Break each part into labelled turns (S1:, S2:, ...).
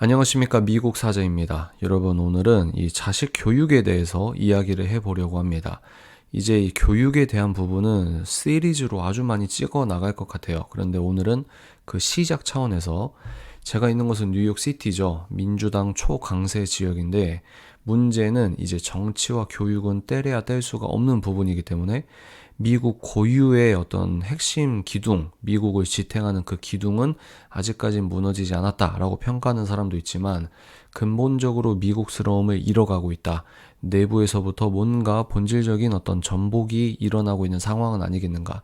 S1: 안녕하십니까. 미국 사자입니다. 여러분, 오늘은 이 자식 교육에 대해서 이야기를 해보려고 합니다. 이제 이 교육에 대한 부분은 시리즈로 아주 많이 찍어 나갈 것 같아요. 그런데 오늘은 그 시작 차원에서 제가 있는 곳은 뉴욕시티죠. 민주당 초강세 지역인데 문제는 이제 정치와 교육은 떼려야 뗄 수가 없는 부분이기 때문에 미국 고유의 어떤 핵심 기둥, 미국을 지탱하는 그 기둥은 아직까지 무너지지 않았다라고 평가하는 사람도 있지만 근본적으로 미국스러움을 잃어가고 있다. 내부에서부터 뭔가 본질적인 어떤 전복이 일어나고 있는 상황은 아니겠는가.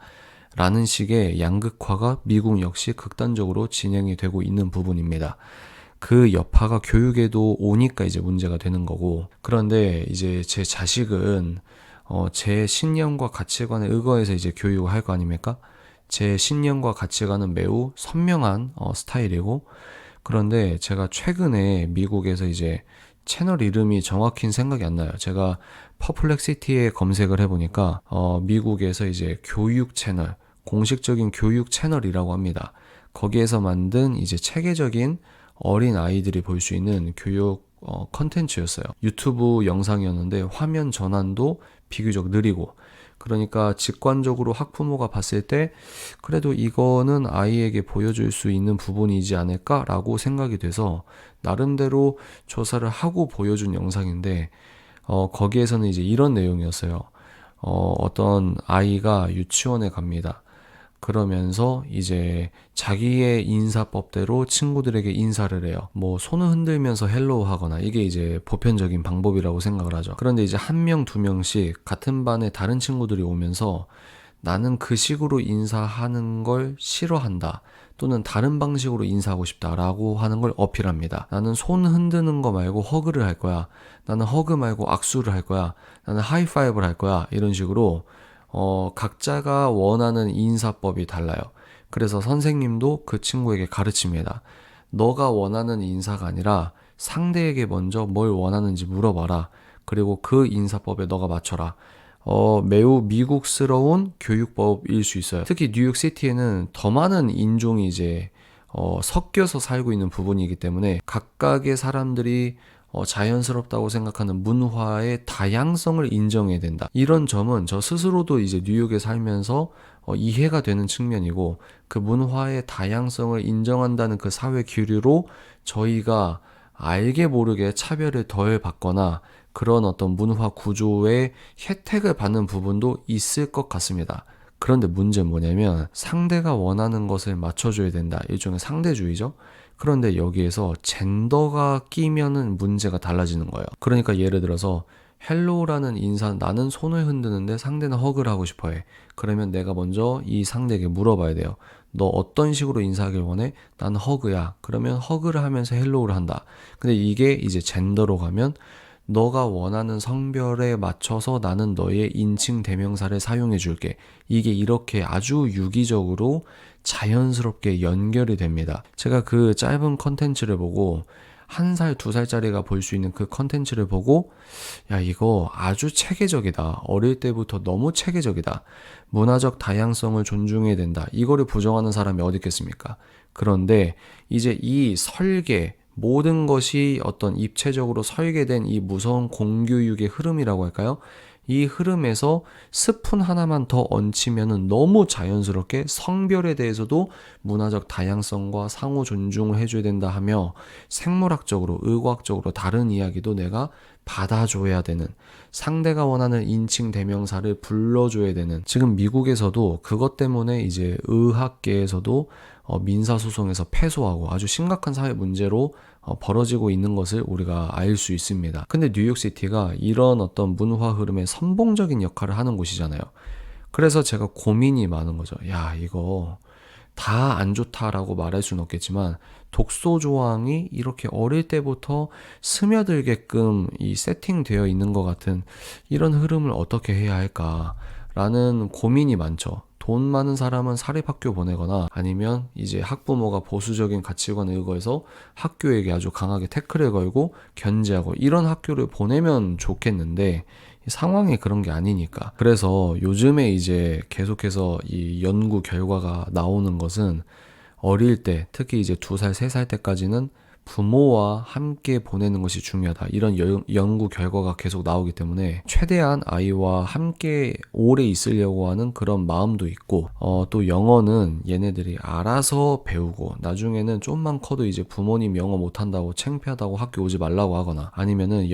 S1: 라는 식의 양극화가 미국 역시 극단적으로 진행이 되고 있는 부분입니다. 그 여파가 교육에도 오니까 이제 문제가 되는 거고, 그런데 이제 제 자식은 제 신념과 가치관에 의거해서 이제 교육을 할 거 아닙니까? 제 신념과 가치관은 매우 선명한 스타일이고, 그런데 제가 최근에 미국에서 이제 채널 이름이 정확히는 생각이 안 나요. 제가 퍼플렉시티에 검색을 해보니까 미국에서 이제 교육 채널, 공식적인 교육 채널이라고 합니다. 거기에서 만든 이제 체계적인 어린 아이들이 볼 수 있는 교육 컨텐츠였어요. 유튜브 영상이었는데 화면 전환도 비교적 느리고, 그러니까 직관적으로 학부모가 봤을 때 그래도 이거는 아이에게 보여줄 수 있는 부분이지 않을까라고 생각이 돼서 나름대로 조사를 하고 보여준 영상인데 거기에서는 이제 이런 내용이었어요. 어떤 아이가 유치원에 갑니다. 그러면서 이제 자기의 인사법대로 친구들에게 인사를 해요. 뭐 손을 흔들면서 헬로우 하거나, 이게 이제 보편적인 방법이라고 생각을 하죠. 그런데 이제 한 명, 두 명씩 같은 반에 다른 친구들이 오면서 나는 그 식으로 인사하는 걸 싫어한다, 또는 다른 방식으로 인사하고 싶다라고 하는 걸 어필합니다. 나는 손 흔드는 거 말고 허그를 할 거야. 나는 허그 말고 악수를 할 거야. 나는 하이파이브를 할 거야. 이런 식으로 각자가 원하는 인사법이 달라요. 그래서 선생님도 그 친구에게 가르칩니다. 너가 원하는 인사가 아니라 상대에게 먼저 뭘 원하는지 물어봐라. 그리고 그 인사법에 너가 맞춰라. 매우 미국스러운 교육법일 수 있어요. 특히 뉴욕시티에는 더 많은 인종이 이제 섞여서 살고 있는 부분이기 때문에 각각의 사람들이 자연스럽다고 생각하는 문화의 다양성을 인정해야 된다. 이런 점은 저 스스로도 이제 뉴욕에 살면서 이해가 되는 측면이고, 그 문화의 다양성을 인정한다는 그 사회 규류로 저희가 알게 모르게 차별을 덜 받거나 그런 어떤 문화 구조의 혜택을 받는 부분도 있을 것 같습니다. 그런데 문제는 뭐냐면 상대가 원하는 것을 맞춰줘야 된다. 일종의 상대주의죠. 그런데 여기에서 젠더가 끼면은 문제가 달라지는 거예요. 그러니까 예를 들어서 헬로우라는 인사, 나는 손을 흔드는데 상대는 허그를 하고 싶어 해. 그러면 내가 먼저 이 상대에게 물어봐야 돼요. 너 어떤 식으로 인사하길 원해? 난 허그야. 그러면 허그를 하면서 헬로우를 한다. 근데 이게 이제 젠더로 가면 너가 원하는 성별에 맞춰서 나는 너의 인칭 대명사를 사용해 줄게. 이게 이렇게 아주 유기적으로 자연스럽게 연결이 됩니다. 제가 그 짧은 컨텐츠를 보고 1살, 2살짜리가 볼 수 있는 그 컨텐츠를 보고 야, 이거 아주 체계적이다. 어릴 때부터 너무 체계적이다. 문화적 다양성을 존중해야 된다. 이거를 부정하는 사람이 어디 있겠습니까? 그런데 이제 이 설계, 모든 것이 어떤 입체적으로 설계된 이 무서운 공교육의 흐름이라고 할까요? 이 흐름에서 스푼 하나만 더 얹히면은 너무 자연스럽게 성별에 대해서도 문화적 다양성과 상호 존중을 해줘야 된다 하며 생물학적으로, 의과학적으로 다른 이야기도 내가 받아줘야 되는, 상대가 원하는 인칭 대명사를 불러줘야 되는, 지금 미국에서도 그것 때문에 이제 의학계에서도 민사소송에서 패소하고 아주 심각한 사회 문제로 벌어지고 있는 것을 우리가 알 수 있습니다. 근데 뉴욕시티가 이런 어떤 문화 흐름의 선봉적인 역할을 하는 곳이잖아요. 그래서 제가 고민이 많은 거죠. 야, 이거 다 안 좋다라고 말할 수는 없겠지만 독소 조항이 이렇게 어릴 때부터 스며들게끔 이 세팅되어 있는 것 같은 이런 흐름을 어떻게 해야 할까라는 고민이 많죠. 돈 많은 사람은 사립학교 보내거나 아니면 이제 학부모가 보수적인 가치관에 의거해서 학교에게 아주 강하게 태클을 걸고 견제하고 이런 학교를 보내면 좋겠는데 상황이 그런 게 아니니까. 그래서 요즘에 이제 계속해서 이 연구 결과가 나오는 것은 어릴 때, 특히 이제 2살, 3살 때까지는 부모와 함께 보내는 것이 중요하다. 이런 연구 결과가 계속 나오기 때문에 최대한 아이와 함께 오래 있으려고 하는 그런 마음도 있고, 또 영어는 얘네들이 알아서 배우고 나중에는 좀만 커도 이제 부모님 영어 못한다고 창피하다고 학교 오지 말라고 하거나, 아니면은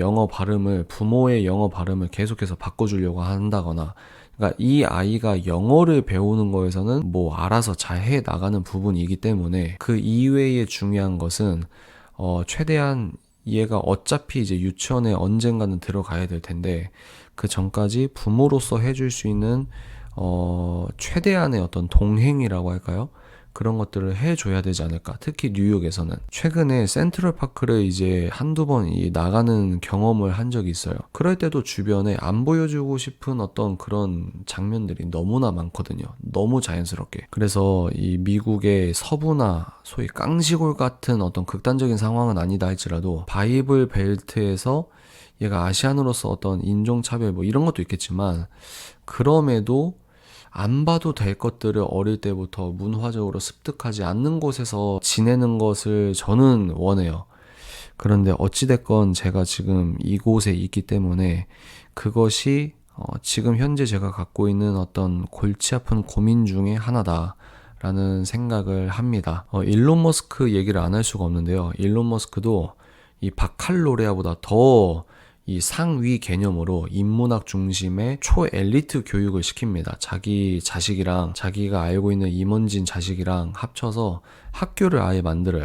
S1: 부모의 영어 발음을 계속해서 바꿔주려고 한다거나, 그러니까 이 아이가 영어를 배우는 거에서는 뭐 알아서 잘 해 나가는 부분이기 때문에, 그 이외에 중요한 것은 최대한 얘가 어차피 이제 유치원에 언젠가는 들어가야 될 텐데, 그 전까지 부모로서 해줄 수 있는 최대한의 어떤 동행이라고 할까요? 그런 것들을 해줘야 되지 않을까. 특히 뉴욕에서는 최근에 센트럴파크를 이제 한두 번 나가는 경험을 한 적이 있어요. 그럴 때도 주변에 안 보여주고 싶은 어떤 그런 장면들이 너무나 많거든요. 너무 자연스럽게. 그래서 이 미국의 서부나 소위 깡시골 같은 어떤 극단적인 상황은 아니다 할지라도 바이블 벨트에서 얘가 아시안으로서 어떤 인종차별 뭐 이런 것도 있겠지만, 그럼에도 안 봐도 될 것들을 어릴 때부터 문화적으로 습득하지 않는 곳에서 지내는 것을 저는 원해요. 그런데 어찌됐건 제가 지금 이곳에 있기 때문에 그것이 지금 현재 제가 갖고 있는 어떤 골치 아픈 고민 중에 하나다라는 생각을 합니다. 일론 머스크 얘기를 안 할 수가 없는데요. 일론 머스크도 이 바칼로레아보다 더 이 상위 개념으로 인문학 중심의 초엘리트 교육을 시킵니다. 자기 자식이랑 자기가 알고 있는 임원진 자식이랑 합쳐서 학교를 아예 만들어요.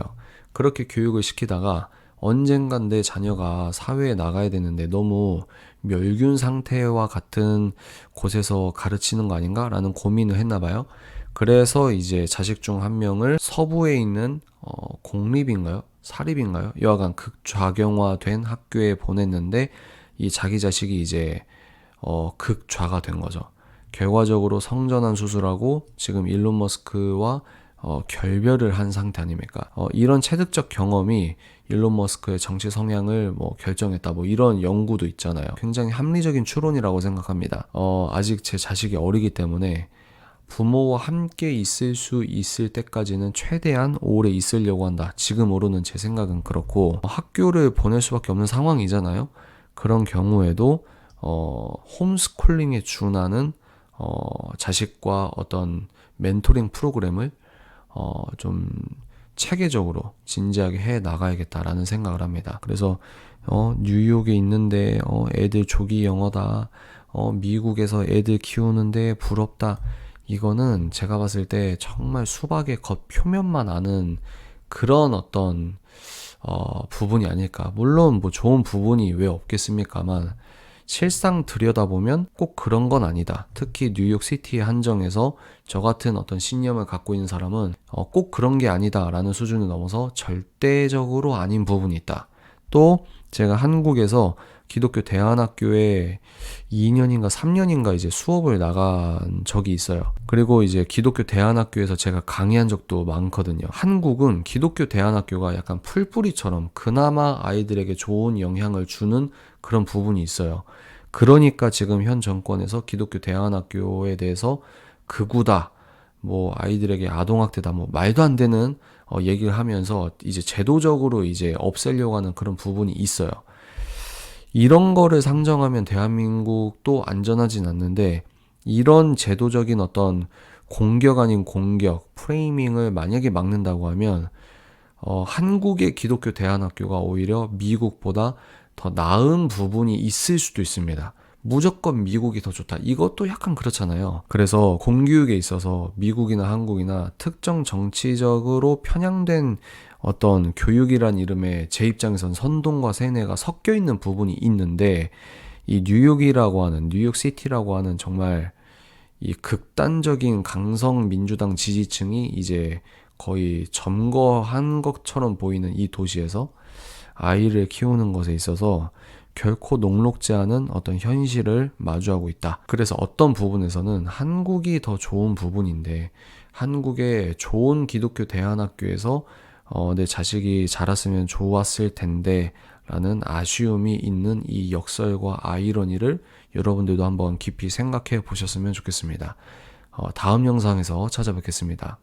S1: 그렇게 교육을 시키다가 언젠간 내 자녀가 사회에 나가야 되는데 너무 멸균 상태와 같은 곳에서 가르치는 거 아닌가라는 고민을 했나 봐요. 그래서 이제 자식 중 한 명을 서부에 있는 공립인가요? 사립인가요? 여하간 극좌경화된 학교에 보냈는데, 이 자기 자식이 이제 극좌가 된 거죠. 결과적으로 성전환 수술하고 지금 일론 머스크와 결별을 한 상태 아닙니까? 이런 체득적 경험이 일론 머스크의 정치 성향을 뭐 결정했다, 뭐 이런 연구도 있잖아요. 굉장히 합리적인 추론이라고 생각합니다. 아직 제 자식이 어리기 때문에 부모와 함께 있을 수 있을 때까지는 최대한 오래 있으려고 한다. 지금으로는 제 생각은 그렇고, 학교를 보낼 수밖에 없는 상황이잖아요. 그런 경우에도 홈스쿨링에 준하는 자식과 어떤 멘토링 프로그램을 좀 체계적으로 진지하게 해 나가야겠다라는 생각을 합니다. 그래서 뉴욕에 있는데 애들 조기 영어다, 미국에서 애들 키우는데 부럽다, 이거는 제가 봤을 때 정말 수박의 겉표면만 아는 그런 어떤 부분이 아닐까. 물론 뭐 좋은 부분이 왜 없겠습니까만, 실상 들여다보면 꼭 그런 건 아니다. 특히 뉴욕 시티에 한정해서 저 같은 어떤 신념을 갖고 있는 사람은 꼭 그런 게 아니다라는 수준을 넘어서 절대적으로 아닌 부분이 있다. 또 제가 한국에서 기독교 대안학교에 2년인가 3년인가 이제 수업을 나간 적이 있어요. 그리고 이제 기독교 대안학교에서 제가 강의한 적도 많거든요. 한국은 기독교 대안학교가 약간 풀뿌리처럼 그나마 아이들에게 좋은 영향을 주는 그런 부분이 있어요. 그러니까 지금 현 정권에서 기독교 대안학교에 대해서 극우다, 뭐 아이들에게 아동학대다, 뭐 말도 안 되는 얘기를 하면서 이제 제도적으로 이제 없애려고 하는 그런 부분이 있어요. 이런 거를 상정하면 대한민국도 안전하진 않는데, 이런 제도적인 어떤 공격 아닌 공격, 프레이밍을 만약에 막는다고 하면 한국의 기독교 대안학교가 오히려 미국보다 더 나은 부분이 있을 수도 있습니다. 무조건 미국이 더 좋다, 이것도 약간 그렇잖아요. 그래서 공교육에 있어서 미국이나 한국이나 특정 정치적으로 편향된 어떤 교육이란 이름에 제 입장에선 선동과 세뇌가 섞여 있는 부분이 있는데, 이 뉴욕시티라고 하는 정말 이 극단적인 강성 민주당 지지층이 이제 거의 점거한 것처럼 보이는 이 도시에서 아이를 키우는 것에 있어서 결코 녹록지 않은 어떤 현실을 마주하고 있다. 그래서 어떤 부분에서는 한국이 더 좋은 부분인데, 한국의 좋은 기독교 대안학교에서 내 자식이 자랐으면 좋았을 텐데 라는 아쉬움이 있는 이 역설과 아이러니를 여러분들도 한번 깊이 생각해 보셨으면 좋겠습니다. 다음 영상에서 찾아뵙겠습니다.